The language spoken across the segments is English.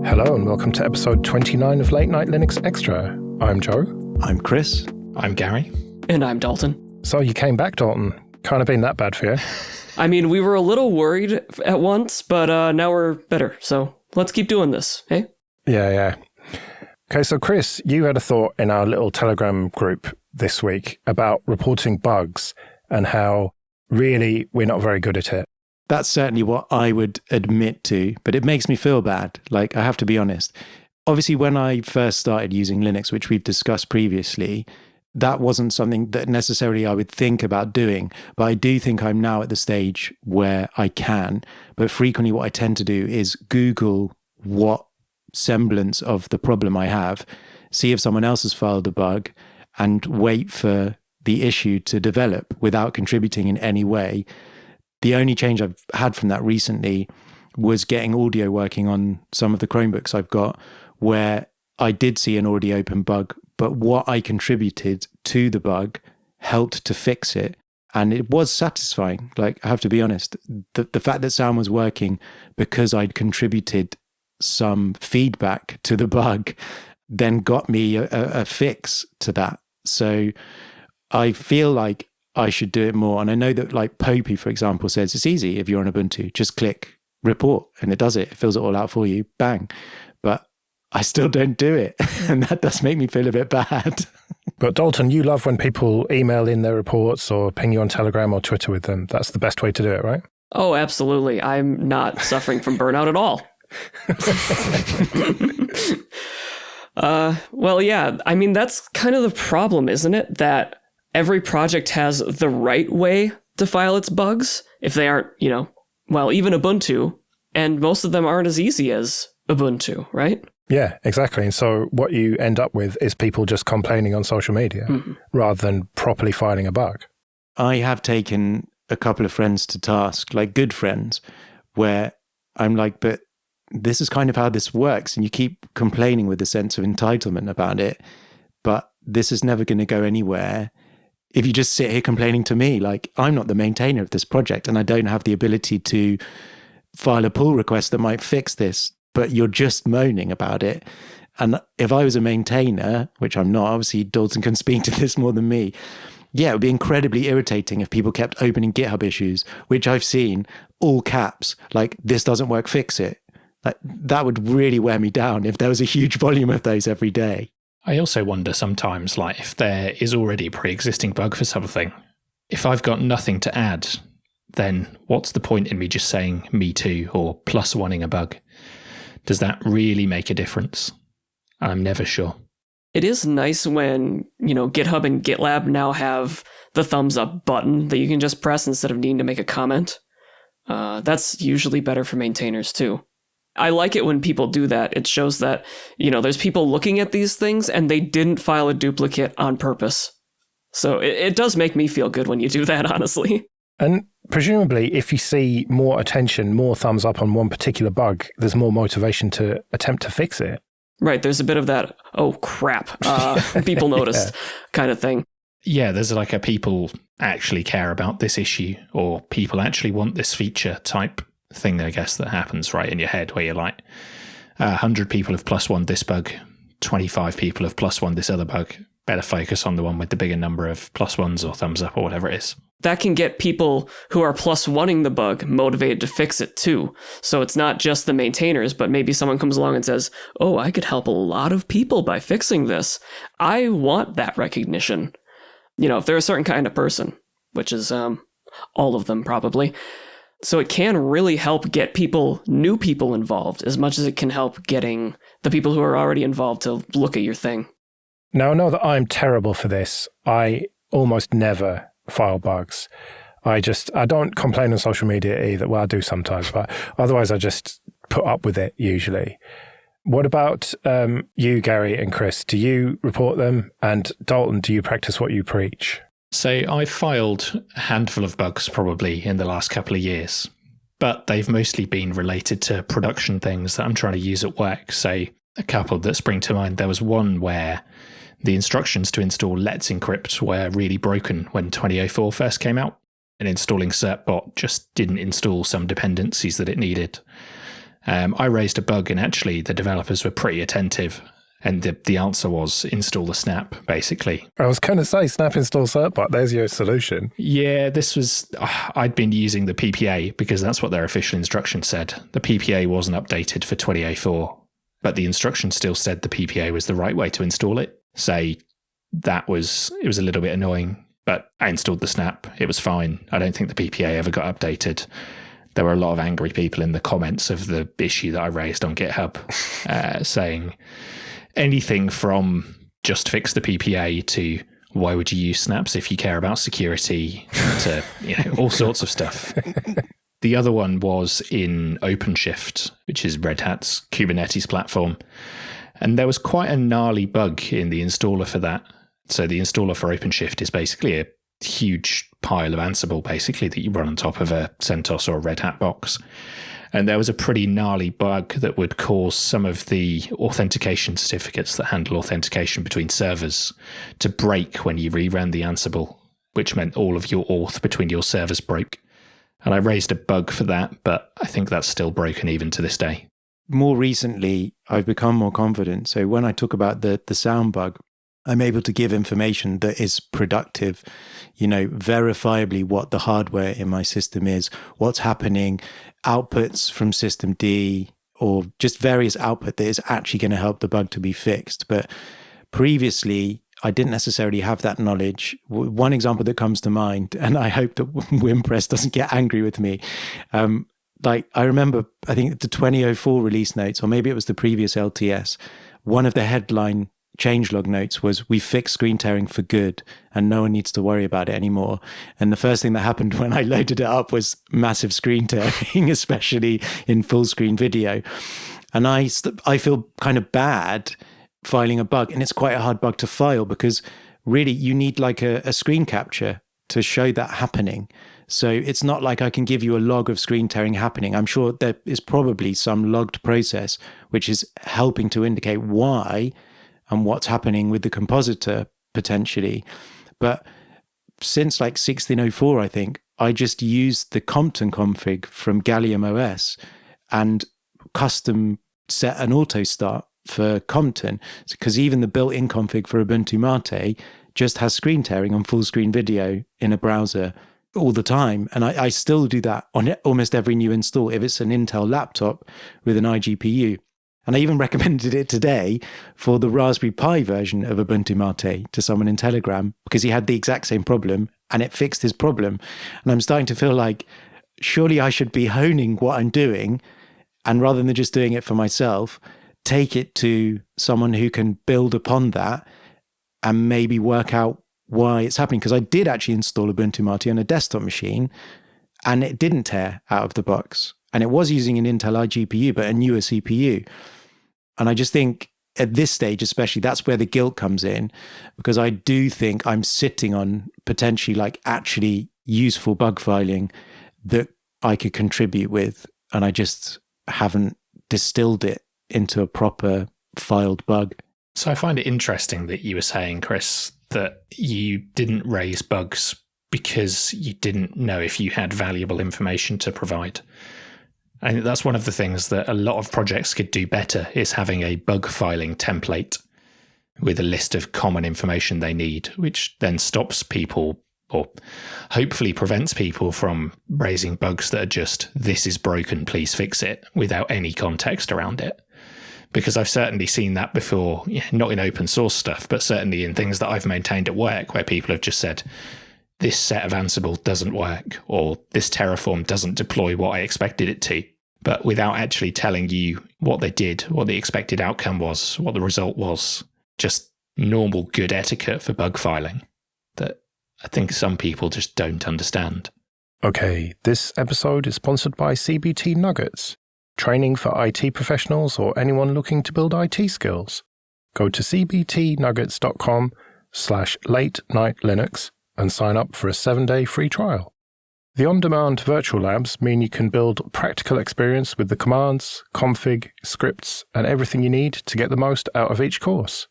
Hello and welcome to episode 29 of Late Night Linux Extra. I'm Joe. I'm Chris. I'm Gary. And I'm Dalton. So you came back, Dalton. Can't have been that bad for you. I mean, we were a little worried at once, but now we're better. So let's keep doing this, hey? Yeah. Okay, so Chris, you had a thought in our little Telegram group this week about reporting bugs and how really we're not very good at it. That's certainly what I would admit to, but it makes me feel bad. Like, I have to be honest. Obviously, when I first started using Linux, which we've discussed previously, that wasn't something that necessarily I would think about doing. But I do think I'm now at the stage where I can. But frequently what I tend to do is Google what semblance of the problem I have, see if someone else has filed a bug, and wait for the issue to develop without contributing in any way. The only change I've had from that recently was getting audio working on some of the Chromebooks I've got, where I did see an audio open bug, but what I contributed to the bug helped to fix it. And it was satisfying. Like, I have to be honest, the fact that sound was working because I'd contributed some feedback to the bug then got me a fix to that. So I feel like I should do it more. And I know that, like, Popey, for example, says it's easy if you're on Ubuntu. Just click report and it does it. It fills it all out for you. Bang. But I still don't do it. And that does make me feel a bit bad. But Dalton, you love when people email in their reports or ping you on Telegram or Twitter with them. That's the best way to do it, right? Oh, absolutely. I'm not suffering from burnout at all. Well, yeah. I mean, that's kind of the problem, isn't it? That every project has the right way to file its bugs if they aren't, even Ubuntu, and most of them aren't as easy as Ubuntu, right? Yeah, exactly. And so what you end up with is people just complaining on social media rather than properly filing a bug. I have taken a couple of friends to task, like good friends, where I'm like, but this is kind of how this works. And you keep complaining with a sense of entitlement about it, but this is never going to go anywhere if you just sit here complaining to me. Like, I'm not the maintainer of this project and I don't have the ability to file a pull request that might fix this, but you're just moaning about it. And if I was a maintainer, which I'm not, obviously Dalton can speak to this more than me. Yeah, it would be incredibly irritating if people kept opening GitHub issues, which I've seen, all caps, like, this doesn't work, fix it. Like, that would really wear me down if there was a huge volume of those every day. I also wonder sometimes, like, if there is already a pre-existing bug for something, if I've got nothing to add, then what's the point in me just saying me too or +1ing a bug? Does that really make a difference? I'm never sure. It is nice when, GitHub and GitLab now have the thumbs up button that you can just press instead of needing to make a comment. That's usually better for maintainers too. I like it when people do that. It shows that, there's people looking at these things and they didn't file a duplicate on purpose. So it does make me feel good when you do that, honestly. And presumably, if you see more attention, more thumbs up on one particular bug, there's more motivation to attempt to fix it. Right. There's a bit of that, oh, crap, people noticed kind of thing. Yeah, there's like a people actually care about this issue or people actually want this feature type thing, I guess, that happens right in your head where you're like, 100 people have +1 this bug, 25 people have +1 this other bug. Better focus on the one with the bigger number of +1s or thumbs up or whatever it is. That can get people who are +1ing the bug motivated to fix it too. So it's not just the maintainers, but maybe someone comes along and says, oh, I could help a lot of people by fixing this. I want that recognition. If they're a certain kind of person, which is all of them probably. So it can really help get new people involved as much as it can help getting the people who are already involved to look at your thing. Now, I know that I'm terrible for this. I almost never file bugs. I don't complain on social media either. Well, I do sometimes, but otherwise I just put up with it usually. What about you, Gary and Chris? Do you report them? And Dalton, do you practice what you preach? So I've filed a handful of bugs probably in the last couple of years, but they've mostly been related to production things that I'm trying to use at work. So a couple that spring to mind. There was one where the instructions to install Let's Encrypt were really broken when 2004 first came out, and installing certbot just didn't install some dependencies that it needed. I raised a bug, and actually the developers were pretty attentive. And the answer was install the snap, basically. I was going to say snap install certbot. There's your solution. Yeah, this was... I'd been using the PPA because that's what their official instruction said. The PPA wasn't updated for 20A4, but the instruction still said the PPA was the right way to install it. So it was a little bit annoying, but I installed the snap. It was fine. I don't think the PPA ever got updated. There were a lot of angry people in the comments of the issue that I raised on GitHub saying... anything from just fix the PPA to why would you use snaps if you care about security to all sorts of stuff. The other one was in OpenShift, which is Red Hat's Kubernetes platform. And there was quite a gnarly bug in the installer for that. So the installer for OpenShift is basically a huge pile of Ansible, basically, that you run on top of a CentOS or a Red Hat box. And there was a pretty gnarly bug that would cause some of the authentication certificates that handle authentication between servers to break when you rerun the Ansible, which meant all of your auth between your servers broke. And I raised a bug for that, but I think that's still broken even to this day. More recently, I've become more confident. So when I talk about the sound bug, I'm able to give information that is productive, verifiably what the hardware in my system is, what's happening, outputs from system D, or just various output that is actually going to help the bug to be fixed. But previously, I didn't necessarily have that knowledge. One example that comes to mind, and I hope that WimPress doesn't get angry with me. I remember, I think the 2004 release notes, or maybe it was the previous LTS, one of the headline changelog notes was, we fixed screen tearing for good and no one needs to worry about it anymore. And the first thing that happened when I loaded it up was massive screen tearing, especially in full screen video. And I feel kind of bad filing a bug, and it's quite a hard bug to file because really you need like a screen capture to show that happening. So it's not like I can give you a log of screen tearing happening. I'm sure there is probably some logged process which is helping to indicate why and what's happening with the compositor potentially. But since like 1604, I think, I just used the Compton config from Gallium OS and custom set an auto start for Compton, because even the built-in config for Ubuntu Mate just has screen tearing on full screen video in a browser all the time. And I still do that on almost every new install if it's an Intel laptop with an iGPU. And I even recommended it today for the Raspberry Pi version of Ubuntu Mate to someone in Telegram because he had the exact same problem and it fixed his problem. And I'm starting to feel like surely I should be honing what I'm doing, and rather than just doing it for myself, take it to someone who can build upon that and maybe work out why it's happening. Because I did actually install Ubuntu Mate on a desktop machine and it didn't tear out of the box. And it was using an Intel iGPU, but a newer CPU. And I just think at this stage, especially, that's where the guilt comes in, because I do think I'm sitting on potentially like actually useful bug filing that I could contribute with. And I just haven't distilled it into a proper filed bug. So I find it interesting that you were saying, Chris, that you didn't raise bugs because you didn't know if you had valuable information to provide. I think that's one of the things that a lot of projects could do better, is having a bug filing template with a list of common information they need, which then stops people, or hopefully prevents people from raising bugs that are just, this is broken, please fix it, without any context around it. Because I've certainly seen that before, not in open source stuff, but certainly in things that I've maintained at work where people have just said, this set of Ansible doesn't work, or this Terraform doesn't deploy what I expected it to, but without actually telling you what they did, what the expected outcome was, what the result was. Just normal good etiquette for bug filing that I think some people just don't understand. Okay, this episode is sponsored by CBT Nuggets, training for IT professionals or anyone looking to build IT skills. Go to cbtnuggets.com/late-night-linux and sign up for a 7-day free trial. The on-demand virtual labs mean you can build practical experience with the commands, config, scripts, and everything you need to get the most out of each course.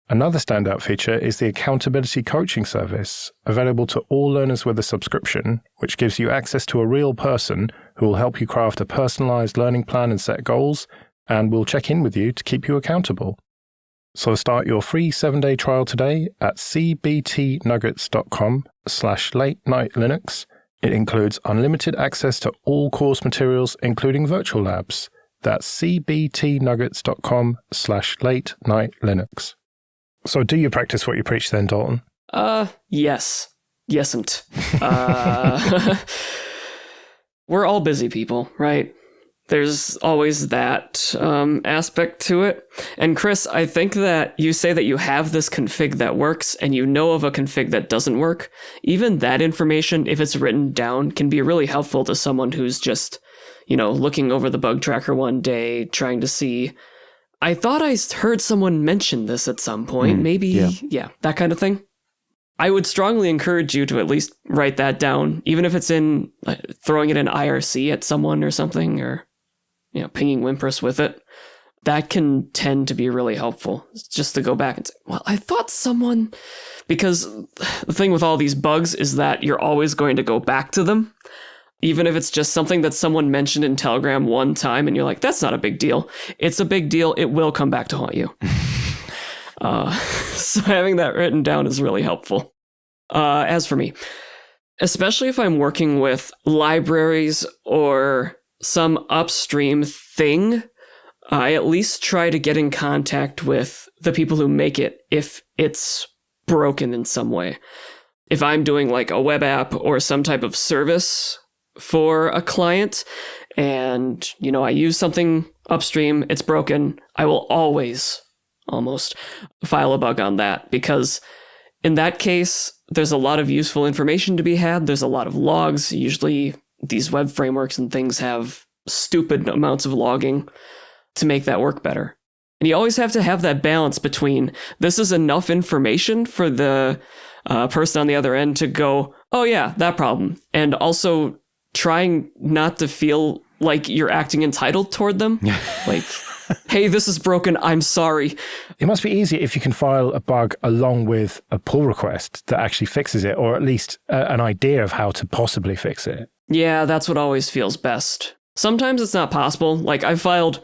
Another standout feature is the accountability coaching service, available to all learners with a subscription, which gives you access to a real person who will help you craft a personalized learning plan and set goals, and we'll check in with you to keep you accountable. So start your free 7-day trial today at cbtnuggets.com/late-night-linux. It includes unlimited access to all course materials, including virtual labs. That's cbtnuggets.com/late-night-linux. So do you practice what you preach then, Dalton? Yes. Yesn't. We're all busy people, right? There's always that aspect to it. And Chris, I think that you say that you have this config that works and you know of a config that doesn't work. Even that information, if it's written down, can be really helpful to someone who's just, looking over the bug tracker one day, trying to see, I thought I heard someone mention this at some point. Yeah, that kind of thing. I would strongly encourage you to at least write that down, even if it's in throwing it in IRC at someone or something, or pinging Wimpress with it. That can tend to be really helpful, just to go back and say, well, I thought someone... Because the thing with all these bugs is that you're always going to go back to them, even if it's just something that someone mentioned in Telegram one time, and you're like, that's not a big deal. It's a big deal. It will come back to haunt you. So having that written down is really helpful. As for me, especially if I'm working with libraries or some upstream thing, I at least try to get in contact with the people who make it if it's broken in some way. If I'm doing like a web app or some type of service for a client and, I use something upstream, it's broken, I will always almost file a bug on that, because in that case, there's a lot of useful information to be had. There's a lot of logs. Usually these web frameworks and things have stupid amounts of logging to make that work better. And you always have to have that balance between this is enough information for the person on the other end to go, oh yeah, that problem. And also trying not to feel like you're acting entitled toward them. Like, hey, this is broken, I'm sorry. It must be easy if you can file a bug along with a pull request that actually fixes it, or at least an idea of how to possibly fix it. Yeah, that's what always feels best. Sometimes it's not possible. Like, I filed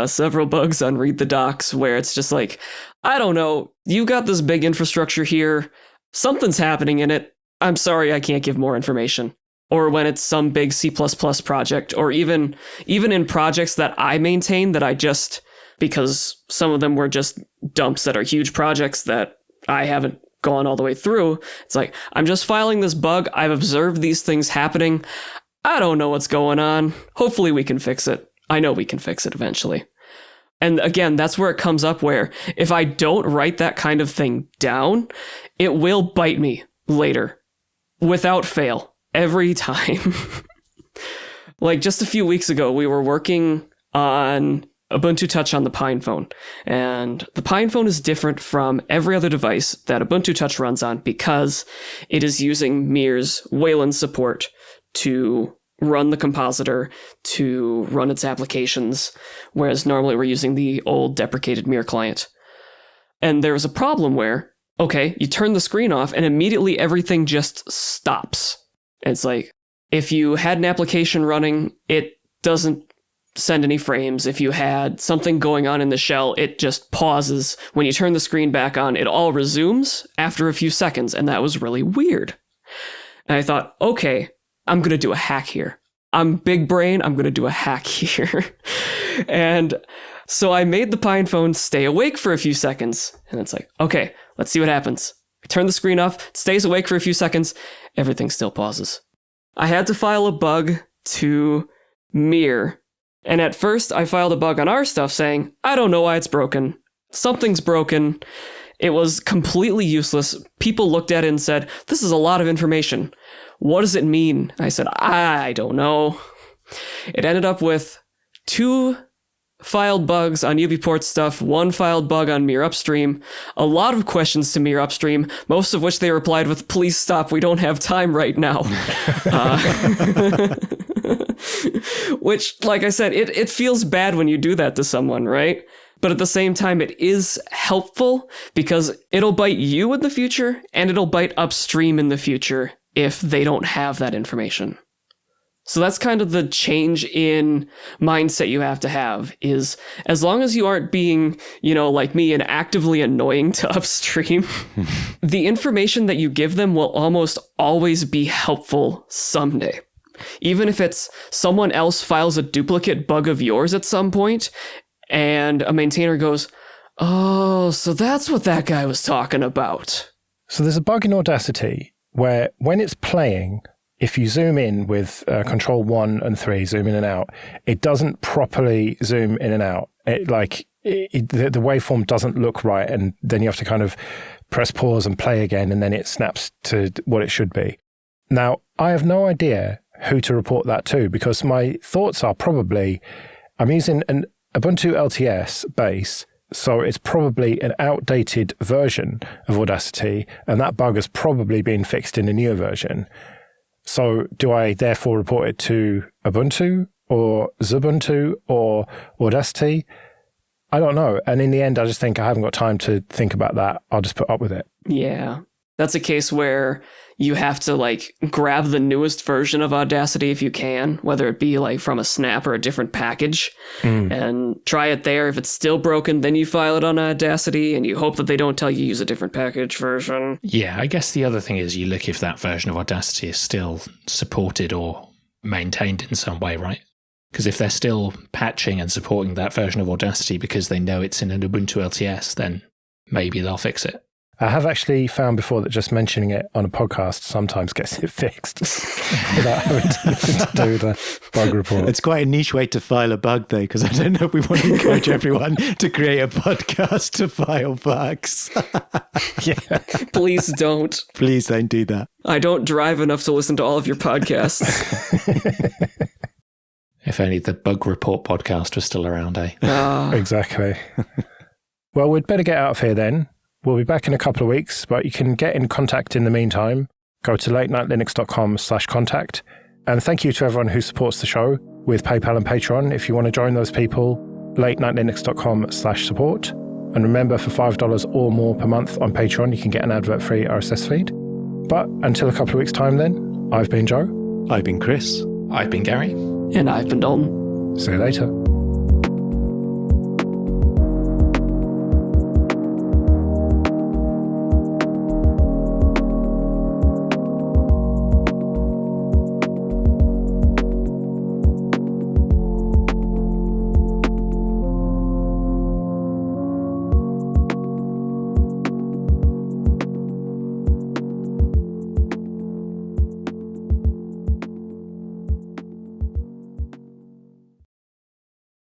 several bugs on Read the Docs where it's just like, I don't know, you got this big infrastructure here, something's happening in it, I'm sorry I can't give more information. Or when it's some big C++ project, or even in projects that I maintain that I just, because some of them were just dumps that are huge projects that I haven't gone all the way through, it's like, I'm just filing this bug, I've observed these things happening, I don't know what's going on, hopefully we can fix it. I know we can fix it eventually. And again, that's where it comes up, where if I don't write that kind of thing down, it will bite me later, without fail. Every time. Like just a few weeks ago, we were working on Ubuntu Touch on the Pine phone. And the Pine phone is different from every other device that Ubuntu Touch runs on because it is using Mir's Wayland support to run the compositor, to run its applications, whereas normally we're using the old deprecated Mir client. And there was a problem where, okay, you turn the screen off and immediately everything just stops. It's like, if you had an application running, it doesn't send any frames. If you had something going on in the shell, it just pauses. When you turn the screen back on, it all resumes after a few seconds, and that was really weird. And I thought, okay, I'm going to do a hack here. I'm big brain, I'm going to do a hack here. And so I made the Pine phone stay awake for a few seconds, and it's like, okay, let's see what happens. I turn the screen off, it stays awake for a few seconds, everything still pauses. I had to file a bug to Mir, and at first I filed a bug on our stuff saying, I don't know why it's broken. Something's broken. It was completely useless. People looked at it and said, this is a lot of information. What does it mean? I said, I don't know. It ended up with 2 filed bugs on UbiPort stuff, 1 filed bug on Mir Upstream, a lot of questions to Mir Upstream, most of which they replied with, please stop, we don't have time right now. Which, like I said, it feels bad when you do that to someone, right? But at the same time, it is helpful because it'll bite you in the future and it'll bite upstream in the future if they don't have that information. So that's kind of the change in mindset you have to have, is as long as you aren't being, like me, and actively annoying to upstream, the information that you give them will almost always be helpful someday. Even if it's someone else files a duplicate bug of yours at some point and a maintainer goes, oh, so that's what that guy was talking about. So there's a bug in Audacity where when it's playing, if you zoom in with Control 1 and 3, zoom in and out, it doesn't properly zoom in and out. The waveform doesn't look right, and then you have to kind of press pause and play again, and then it snaps to what it should be. Now, I have no idea who to report that to, because my thoughts are probably, I'm using an Ubuntu LTS base, so it's probably an outdated version of Audacity, and that bug has probably been fixed in a newer version. So do I therefore report it to Ubuntu or Xubuntu or Audacity? I don't know. And in the end, I just think I haven't got time to think about that. I'll just put up with it. Yeah. That's a case where you have to grab the newest version of Audacity if you can, whether it be from a snap or a different package, and try it there. If it's still broken, then you file it on Audacity, and you hope that they don't tell you use a different package version. Yeah, I guess the other thing is you look if that version of Audacity is still supported or maintained in some way, right? Because if they're still patching and supporting that version of Audacity because they know it's in an Ubuntu LTS, then maybe they'll fix it. I have actually found before that just mentioning it on a podcast sometimes gets it fixed without having to do the bug report. It's quite a niche way to file a bug, though, because I don't know if we want to encourage everyone to create a podcast to file bugs. Yeah. Please don't. Please don't do that. I don't drive enough to listen to all of your podcasts. If only the bug report podcast was still around, eh? Exactly. Well, we'd better get out of here then. We'll be back in a couple of weeks, but you can get in contact in the meantime. Go to latenightlinux.com/contact. And thank you to everyone who supports the show with PayPal and Patreon. If you want to join those people, latenightlinux.com/support. And remember, for $5 or more per month on Patreon, you can get an advert-free RSS feed. But until a couple of weeks' time then, I've been Joe. I've been Chris. I've been Gary. And I've been Dalton. See you later.